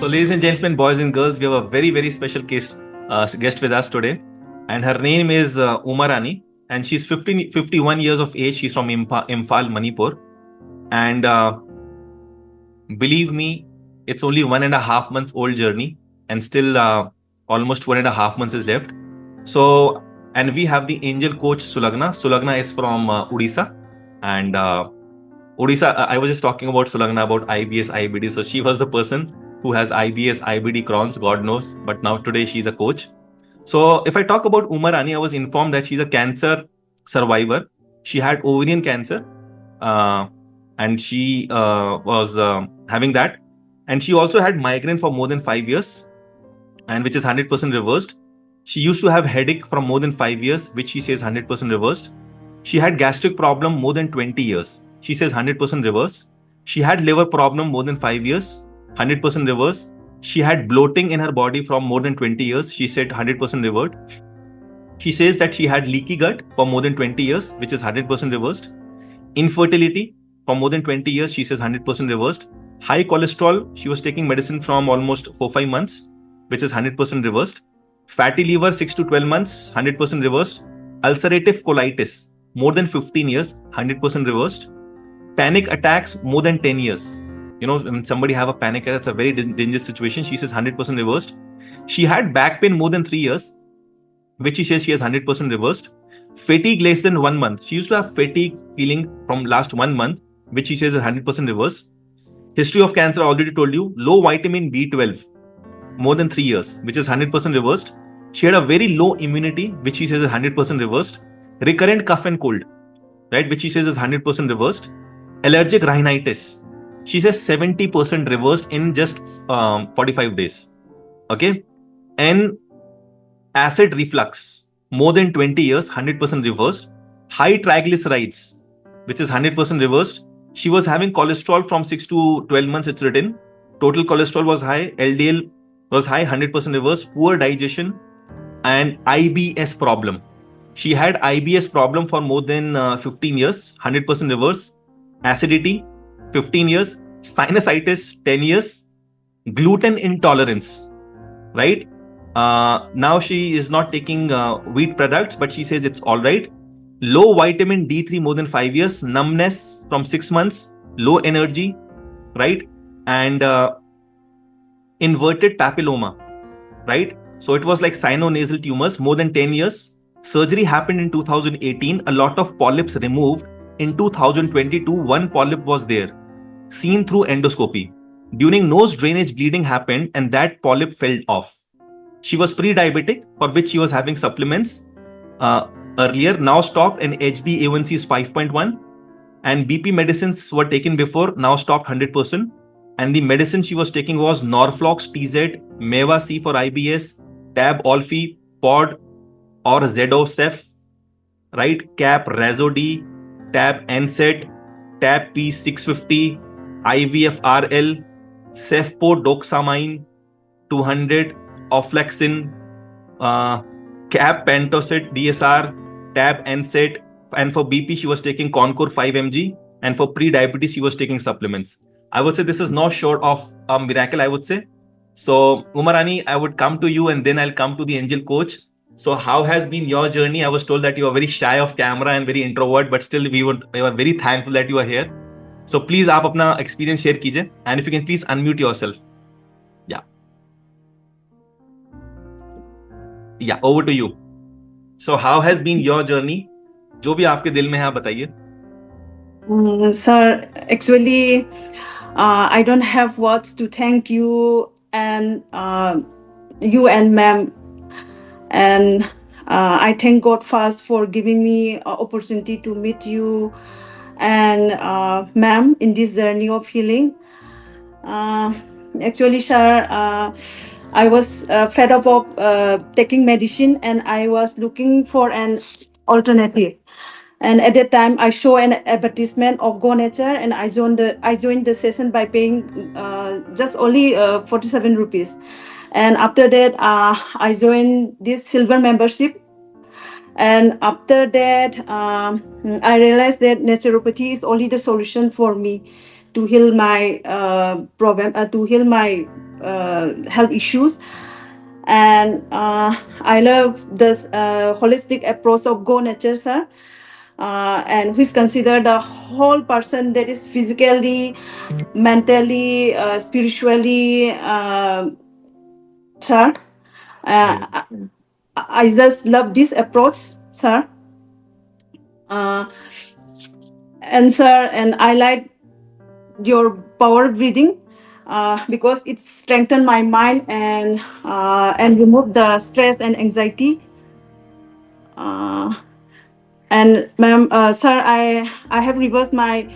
So, ladies and gentlemen, boys and girls, we have a very, very special guest with us today. And her name is Umarani. And she's 51 years of age. She's from Imphal, Manipur. And believe me, it's only 1.5 months old journey. And still almost 1.5 months is left. So, and we have the angel coach Sulagna. Sulagna is from Odisha. And Odisha, I was just talking about Sulagna about IBS, IBD. So she was the person who has IBS, IBD, Crohn's, God knows. But now today she's a coach. So if I talk about Umarani, I was informed that she's a cancer survivor. She had ovarian cancer and she was having that. And she also had migraine for more than 5 years, and which is 100% reversed. She used to have headache for more than 5 years, which she says 100% reversed. She had gastric problem more than 20 years. She says 100% reverse. She had liver problem more than 5 years, 100% reverse. She had bloating in her body from more than 20 years. She said 100% revert. She says that she had leaky gut for more than 20 years, which is 100% reversed. Infertility for more than 20 years. She says 100% reversed. High cholesterol. She was taking medicine from almost 4-5 months, which is 100% reversed. Fatty liver 6 to 12 months, 100% reversed. Ulcerative colitis more than 15 years, 100% reversed. Panic attacks more than 10 years. You know, when somebody have a panic attack, that's a very dangerous situation. She says 100% reversed. She had back pain more than 3 years, which she says she has 100% reversed. Fatigue less than 1 month. She used to have fatigue feeling from last 1 month, which she says is 100% reversed. History of cancer, I already told you. Low vitamin B12, more than 3 years, which is 100% reversed. She had a very low immunity, which she says is 100% reversed. Recurrent cough and cold, right, which she says is 100% reversed. Allergic rhinitis, she says 70% reversed in just 45 days. Okay. And acid reflux, more than 20 years, 100% reversed. High triglycerides, which is 100% reversed. She was having cholesterol from 6 to 12 months, it's written. Total cholesterol was high. LDL was high, 100% reversed. Poor digestion and IBS problem. She had IBS problem for more than 15 years, 100% reverse. Acidity, 15 years. Sinusitis, 10 years. Gluten intolerance, right? Now she is not taking wheat products, but she says it's all right. Low vitamin D3 more than 5 years. Numbness from 6 months. Low energy, right? And inverted papilloma, right? So it was like sinonasal tumors more than 10 years. Surgery happened in 2018. A lot of polyps removed. In 2022, one polyp was there, seen through endoscopy. During nose drainage, bleeding happened and that polyp fell off. She was pre-diabetic, for which she was having supplements earlier, now stopped, and HbA1c is 5.1. And BP medicines were taken before, now stopped 100%. And the medicine she was taking was Norflox TZ, Meva C for IBS, Tab Olfi, Pod or Zedocef, right? Cap Razodi, Tab NSAID, Tab P650, IVFRL, Cefpodoxamine 200, Oflexin, Cap Pentosate DSR, Tab NSAID, and for BP she was taking Concor 5 mg, and for pre-diabetes she was taking supplements. I would say this is not short of a miracle, I would say. So Umarani, I would come to you and then I'll come to the angel coach. So how has been your journey? I was told that you are very shy of camera and very introvert, but still we were very thankful that you are here. So please आप अपना experience share कीजिए, and if you can please unmute yourself. Yeah, over to you. So how has been your journey? जो भी आपके दिल में है आप बताइए. Sir, actually, I don't have words to thank you and ma'am. And I thank God first for giving me an opportunity to meet you and ma'am in this journey of healing. Actually, sir, I was fed up of taking medicine and I was looking for an alternative. And at that time, I saw an advertisement of Go Nature, and I joined the session by paying just only 47 rupees. And after that, I joined this silver membership. And after that, I realized that naturopathy is only the solution for me. to heal my problem, to heal my health issues. And I love this holistic approach of Go Nature, sir, and which consider the whole person, that is physically, mentally, spiritually, sir. Amazing. Uh, I just love this approach, sir. Uh, and sir, and I like your power breathing because it strengthened my mind and remove the stress and anxiety. Uh, and ma'am, sir, I have reversed my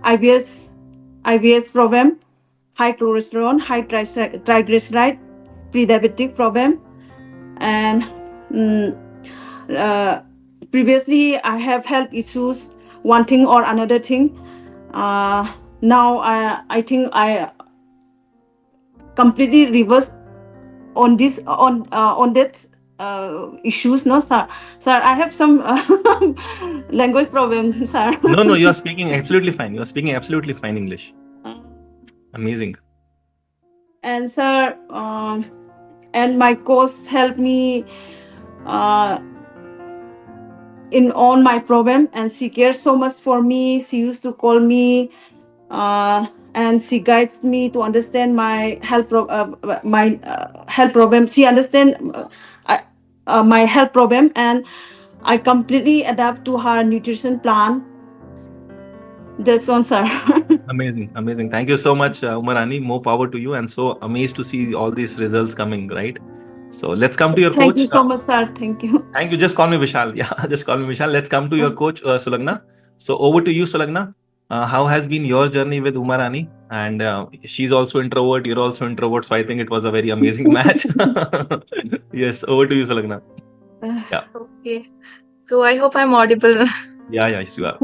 IBS IBS problem, high cholesterol, high triglyceride, pre-diabetic problem, and mm, uh, previously I have health issues, one thing or another thing. Uh, Now I think I completely reverse on this on that issues, no, sir. Sir, I have some language problem, sir. No, no, you are speaking absolutely fine. You are speaking absolutely fine English. Amazing. And sir, and my coach helped me uh, in on my problem, and she cares so much for me. She used to call me, and she guides me to understand my health problem. She understand I, my health problem, and I completely adapt to her nutrition plan. That's on, sir. Amazing, amazing. Thank you so much, Umarani. More power to you, and so amazed to see all these results coming. Right. So let's come to your Thank you coach. so much, sir. Thank you. Thank you. Just call me Vishal. Yeah, just call me Vishal. Let's come to your coach, Sulagna. So over to you, Sulagna. How has been your journey with Umarani? And she's also introvert. You're also introvert. So I think it was a very amazing match. Yes, over to you, Sulagna. Yeah. Okay. So I hope I'm audible. Yeah, yes, you are.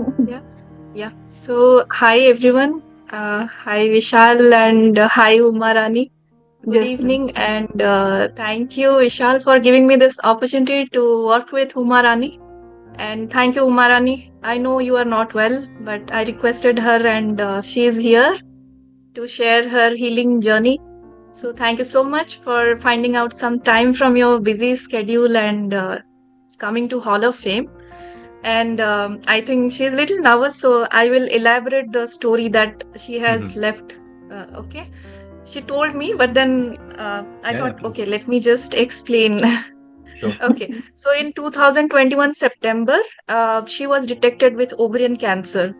Yeah. So hi everyone. Hi Vishal and hi Umarani. Good Yes, sir. evening and thank you Vishal for giving me this opportunity to work with Umarani. And thank you Umarani. I know you are not well, but I requested her and she is here to share her healing journey. So thank you so much for finding out some time from your busy schedule and coming to Hall of Fame. And I think she's a little nervous, so I will elaborate the story that she has left. Okay, she told me, but then I Yeah, thought, please. okay, let me just explain. Sure. Okay, so in 2021 September, she was detected with ovarian cancer,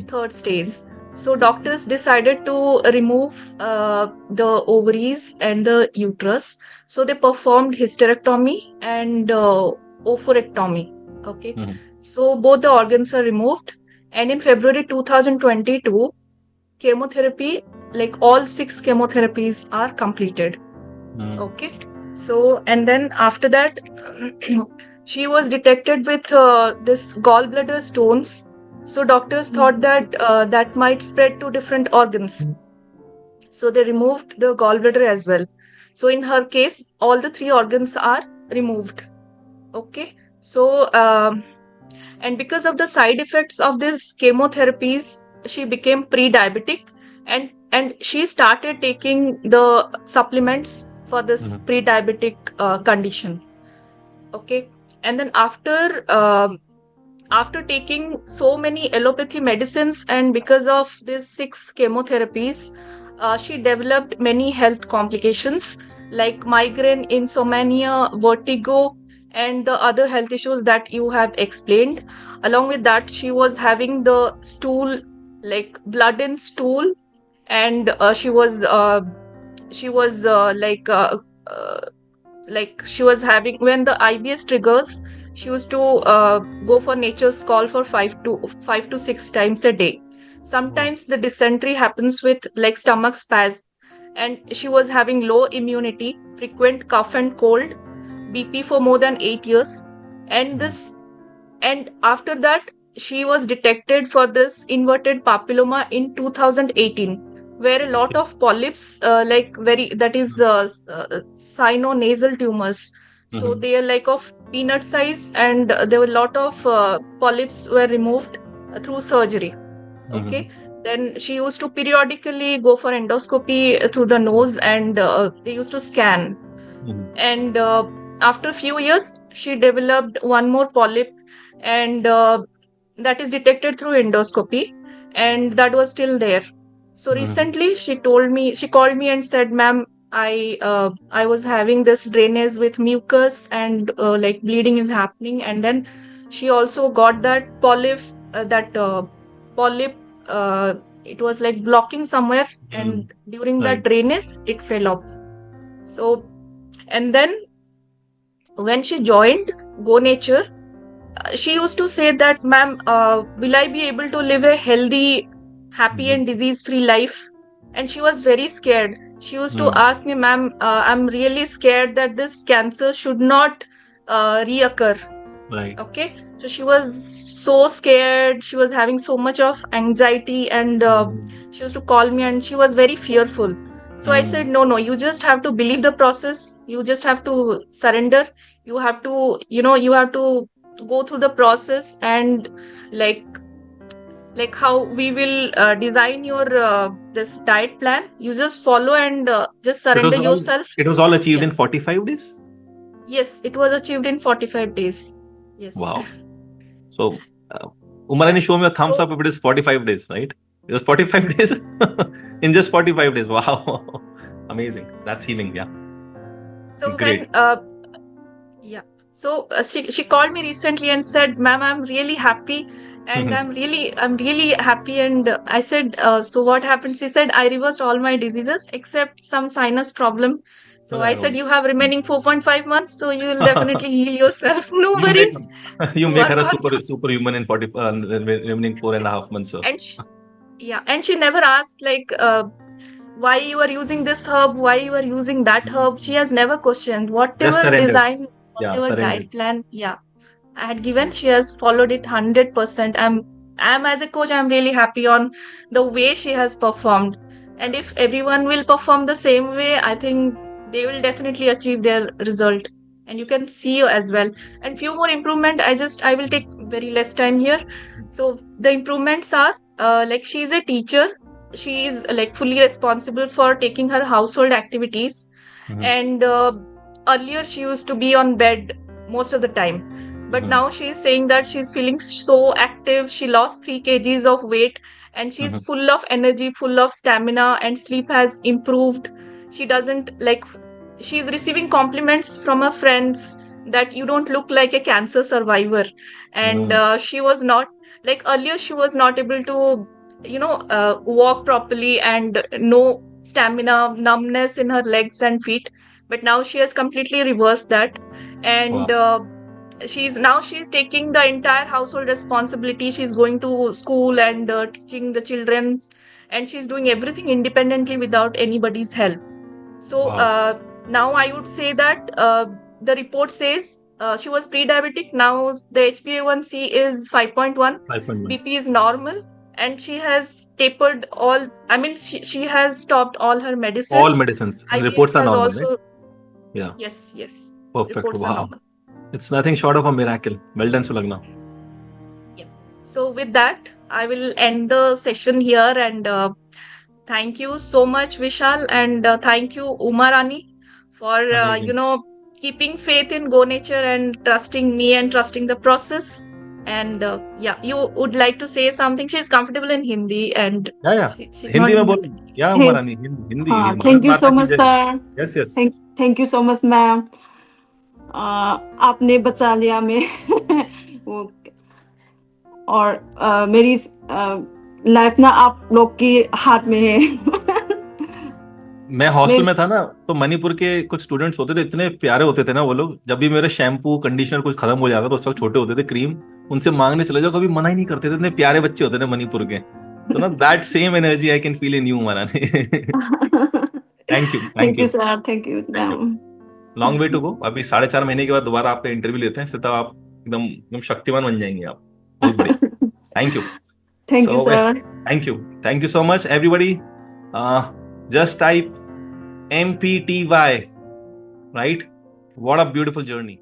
third stage. So doctors decided to remove the ovaries and the uterus. So they performed hysterectomy and oophorectomy. Okay, so both the organs are removed. And in February 2022, chemotherapy, like all 6 chemotherapies, are completed. Okay, so and then after that, she was detected with this gallbladder stones. So doctors thought that that might spread to different organs. So they removed the gallbladder as well. So in her case, all the 3 organs are removed. Okay, so and because of the side effects of these chemotherapies, she became pre-diabetic, and she started taking the supplements for this pre-diabetic condition. Okay, and then after taking so many allopathy medicines and because of these 6 chemotherapies, she developed many health complications like migraine, insomnia, vertigo, and the other health issues that you have explained. Along with that, she was having the stool, like blood in stool, and she was like she was having, when the IBS triggers, she used to go for nature's call for 5 to 6 times a day. Sometimes the dysentery happens with like stomach spasm, and she was having low immunity, frequent cough and cold, BP for more than 8 years. And after that, she was detected for this inverted papilloma in 2018, where a lot of polyps, like very, that is sinonasal tumors. So they are like of peanut size, and there were a lot of polyps were removed through surgery. Okay. Then she used to periodically go for endoscopy through the nose, and they used to scan. And after a few years, she developed one more polyp, and that is detected through endoscopy, and that was still there. So recently, she called me and said, "Ma'am, I was having this drainage with mucus, and like bleeding is happening." And then she also got that polyp. It was like blocking somewhere, and during that drainage, it fell off. So, and then when she joined Go Nature, she used to say that, "Ma'am, will I be able to live a healthy, happy, and disease-free life?" And she was very scared. She used to ask me, "Ma'am, I'm really scared that this cancer should not reoccur." Right. Okay. So she was so scared. She was having so much of anxiety, and she used to call me, and she was very fearful. So I said, no, you just have to believe the process. You just have to surrender. You have to, you have to go through the process, and like how we will design your this diet plan. You just follow, and just surrender yourself. It was all achieved in 45 days? Yes, it was achieved in 45 days. Yes. Wow. So, Umarani, show me a thumbs up if it is 45 days, right? It was 45 days? In just 45 days. Wow. Amazing. That's healing. Yeah. So Great. So she called me recently and said, "Ma'am, I'm really happy, and I'm really happy." And I said, "So what happened?" She said, "I reversed all my diseases except some sinus problem." So I said, "You have remaining 4.5 months, so you will definitely heal yourself. No worries." You make her a superhuman in remaining 4.5 months. So. And she never asked like why you are using this herb, why you are using that herb. She has never questioned. Whatever design, whatever diet plan, I had given, she has followed it 100%. I'm as a coach, I'm really happy on the way she has performed. And if everyone will perform the same way, I think they will definitely achieve their result. And you can see as well. And few more improvement. I will take very less time here. So the improvements are like she is a teacher. She is like fully responsible for taking her household activities. And earlier she used to be on bed most of the time. But now she is saying that she's feeling so active. She lost 3 kgs of weight, and she's full of energy, full of stamina, and sleep has improved. She doesn't like, she's receiving compliments from her friends that you don't look like a cancer survivor. And she was not, like earlier, she was not able to, walk properly, and no stamina, numbness in her legs and feet. But now she has completely reversed that. And she's taking the entire household responsibility. She's going to school and teaching the children, and she's doing everything independently without anybody's help. So now I would say that the report says she was pre-diabetic. Now the HbA1c is 5.1. BP is normal, and she has tapered all. I mean, she has stopped all her medicines. All medicines. Reports are normal, right? Yeah. Yes. Perfect. Reports are normal. It's nothing short of a miracle. Well done, Sulagna. Yeah. So with that, I will end the session here, and thank you so much, Vishal, and thank you, Umarani, for keeping faith in Go Nature and trusting me and trusting the process. And you would like to say something? She's comfortable in Hindi, and Hindi mein bol. Yeah, Umarani, Hindi. Thank you so much, sir. Yes. Thank you so much, ma'am. आपने बचा लिया मैं वो, और मेरी life ना आप लोग की हाथ में है. मैं हॉस्टल में था ना, तो मणिपुर के कुछ स्टूडेंट्स होते थे, इतने प्यारे होते थे ना वो लोग. जब भी मेरे शैम्पू कंडीशनर कुछ खत्म हो जाता तो उस वक्त छोटे होते थे, क्रीम उनसे मांगने चले जाओ, कभी मना ही नहीं करते थे. इतने प्यारे बच्चे होते थे मणिपुर के. तो ना that same energy I can feel in you, मनाने. Thank you sir. Thank you. Long way to go. अभी 4.5 महीने के बाद दोबारा आपका इंटरव्यू लेते हैं, फिर तब आप एकदम शक्तिमान बन जाएंगे आप. बहुत बढ़िया. Thank you. Thank you, sir. Thank you so much, everybody. Just type MPTY, right? What a beautiful journey.